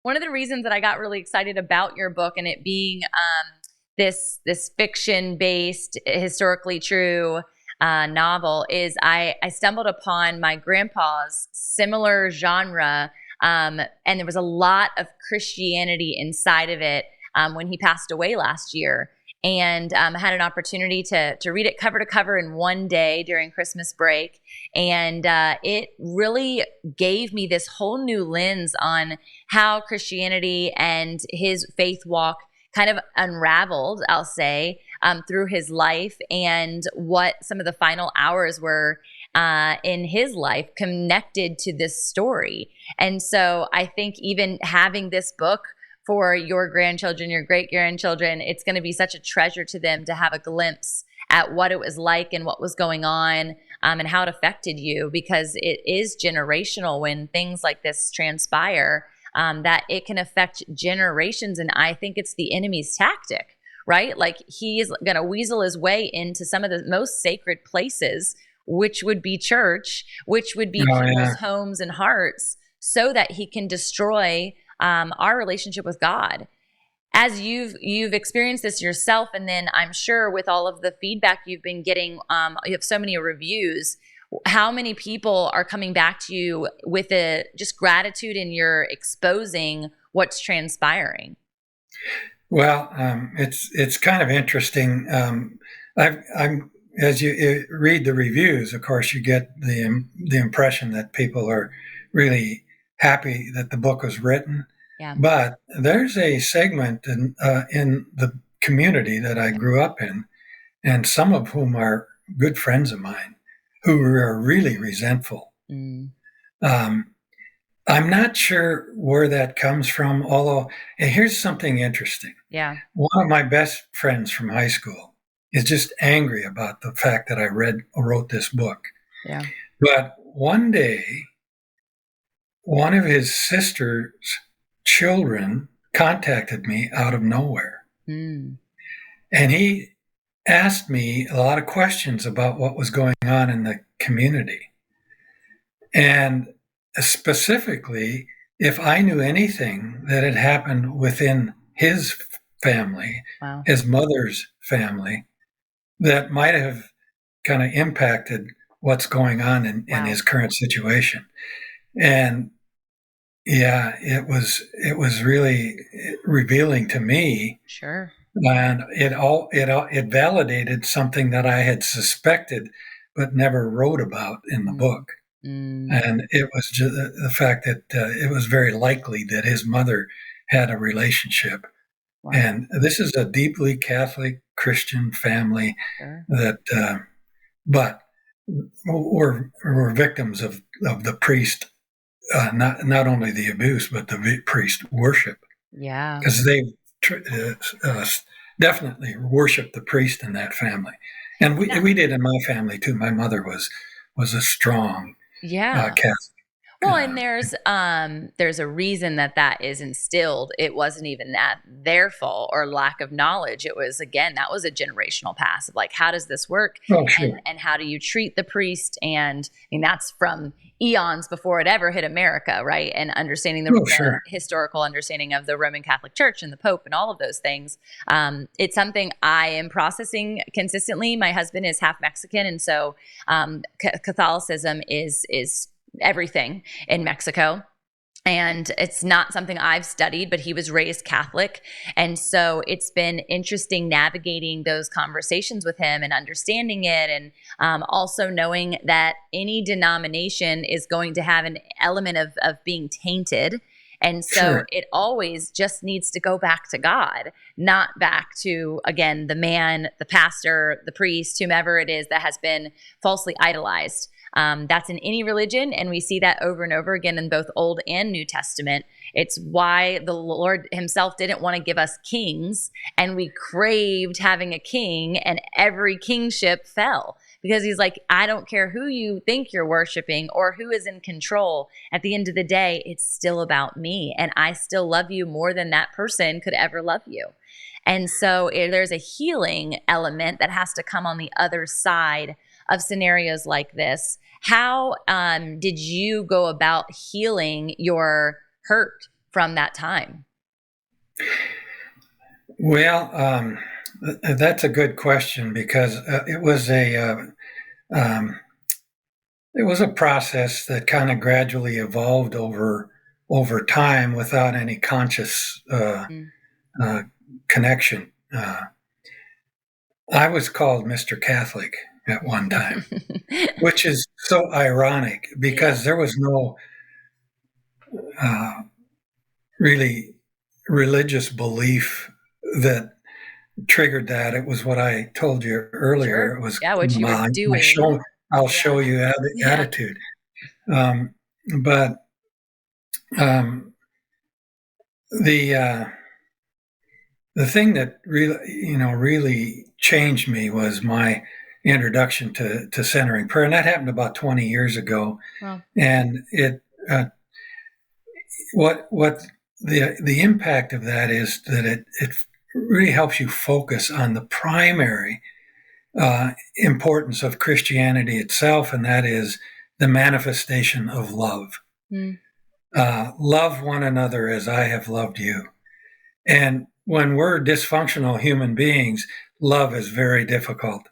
One of the reasons that I got really excited about your book and it being this fiction-based, historically true novel is I stumbled upon my grandpa's similar genre, and there was a lot of Christianity inside of it when he passed away last year. And I had an opportunity to read it cover to cover in one day during Christmas break. And it really gave me this whole new lens on how Christianity and his faith walk kind of unraveled, I'll say, through his life and what some of the final hours were in his life connected to this story. And so I think even having this book for your grandchildren, your great-grandchildren, it's going to be such a treasure to them to have a glimpse at what it was like and what was going on and how it affected you, because it is generational when things like this transpire, that it can affect generations. And I think it's the enemy's tactic, right? Like he is going to weasel his way into some of the most sacred places, which would be church, which would be people's homes and hearts, so that he can destroy our relationship with God. As you've experienced this yourself, and then I'm sure with all of the feedback you've been getting, you have so many reviews. How many people are coming back to you with just gratitude in your exposing what's transpiring? Well, it's kind of interesting. I'm as you read the reviews, of course, you get the impression that people are really happy that the book was written. Yeah. But there's a segment in the community that I grew up in, and some of whom are good friends of mine, who are really resentful. Mm. I'm not sure where that comes from, although here's something interesting. Yeah. One of my best friends from high school is just angry about the fact that I wrote this book. Yeah. But one day, one of his sister's children contacted me out of nowhere. Mm. And he asked me a lot of questions about what was going on in the community. And specifically, if I knew anything that had happened within his family, Wow. his mother's family, that might have kind of impacted what's going on in his current situation. And yeah, it was really revealing to me. Sure. And it validated something that I had suspected but never wrote about in the book. Mm. And it was just the fact that it was very likely that his mother had a relationship. Wow. And this is a deeply Catholic Christian family. Sure. That, but we're victims of the priest. Not only the abuse, but the priest worship. Yeah. Because they definitely worship the priest in that family. And we did in my family too. My mother was a strong Catholic. Well, and there's a reason that is instilled. It wasn't even that their fault or lack of knowledge. It was, again, that was a generational past of like, how does this work? Oh, sure. And how do you treat the priest? And I mean, that's from eons before it ever hit America, right? And understanding the historical understanding of the Roman Catholic Church and the Pope and all of those things. It's something I am processing consistently. My husband is half Mexican, and so Catholicism is everything in Mexico. And it's not something I've studied, but he was raised Catholic. And so it's been interesting navigating those conversations with him and understanding it. And also knowing that any denomination is going to have an element of being tainted. And so it always just needs to go back to God, not back to, again, the man, the pastor, the priest, whomever it is that has been falsely idolized. That's in any religion, and we see that over and over again in both Old and New Testament. It's why the Lord himself didn't want to give us kings, and we craved having a king, and every kingship fell. Because he's like, I don't care who you think you're worshiping or who is in control. At the end of the day, it's still about me, and I still love you more than that person could ever love you. And so there's a healing element that has to come on the other side of scenarios like this. How did you go about healing your hurt from that time? Well, that's a good question, because it was a process that kind of gradually evolved over time without any conscious Mm. connection. I was called Mr. Catholic at one time, which is so ironic, because there was no uh, really religious belief that triggered that. It was what I told you earlier. Sure. It was Yeah, what you were my doing. show. I'll Yeah. show you Yeah. attitude. Um, but um, the the thing that really changed me was my introduction to centering prayer, and that happened about 20 years ago. Well, And it what the impact of that is that it really helps you focus on the primary importance of Christianity itself, and that is the manifestation of love. mm, Love one another as I have loved you. And when we're dysfunctional human beings, love is very difficult.